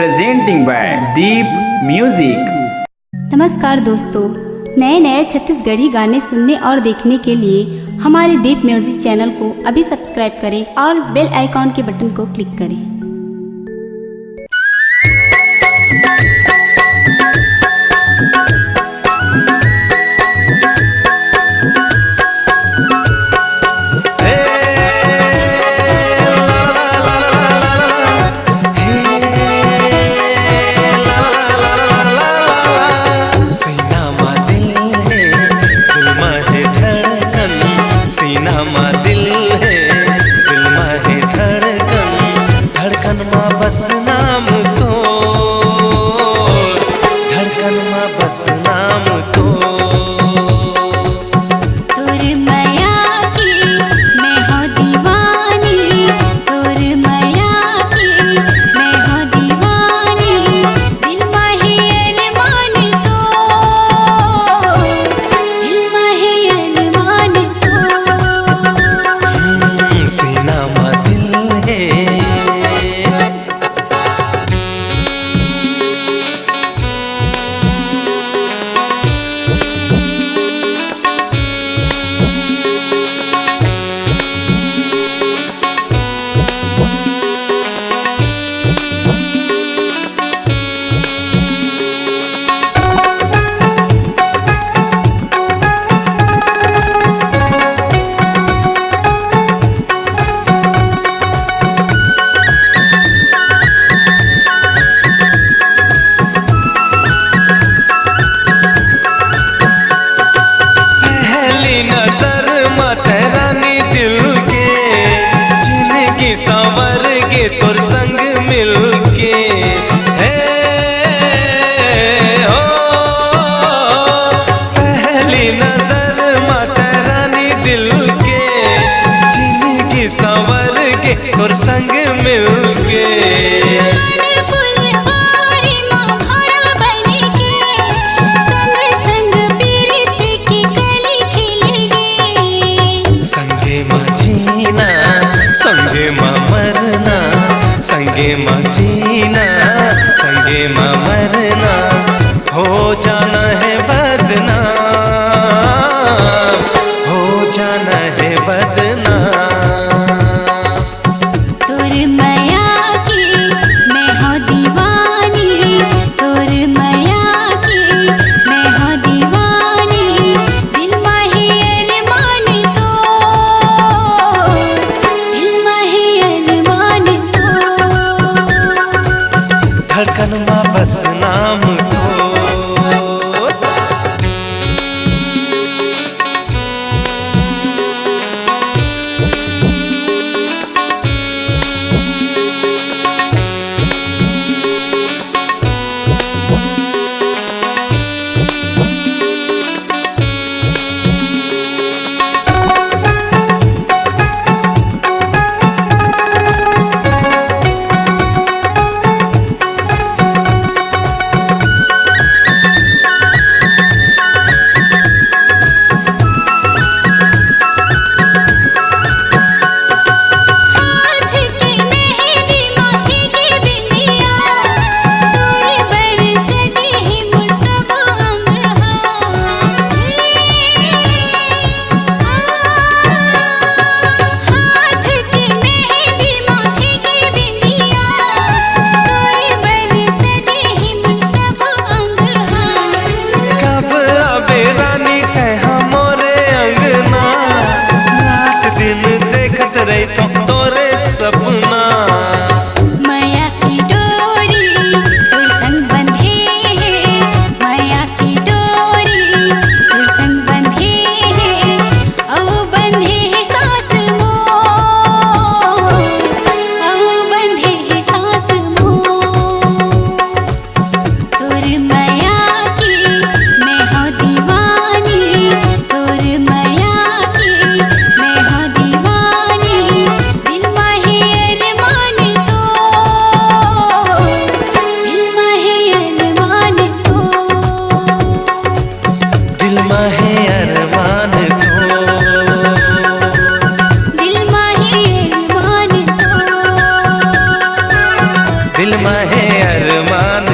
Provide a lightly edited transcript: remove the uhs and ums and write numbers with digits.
presenting by Deep Music। नमस्कार दोस्तों, नए नए छत्तीसगढ़ी गाने सुनने और देखने के लिए हमारे दीप म्यूजिक चैनल को अभी सब्सक्राइब करें और बेल आइकॉन के बटन को क्लिक करें। बस नाम तो धड़कन में बस नाम तो तोर माया की मैं हो दीवानी, तोर माया की मैं हो दीवानी, दिल में है अरमान तो, दिल में है अरमान तो, सीना में दिल है। संवर के तोर संग मिलके है हो, पहली नजर माता रानी दिल के, जिंदगी संवर के तोर संग मिलके संगे माँ मरना, संगे माँ जीना, संगे माँ मरना, हो जाना है बदनाम, हो जाना है बदनाम। तोर माया की मैं हो दीवानी, तोर माया की मैं हो दीवानी, दिल में है अरमान तो, धड़कन में बस नाम तो अरमान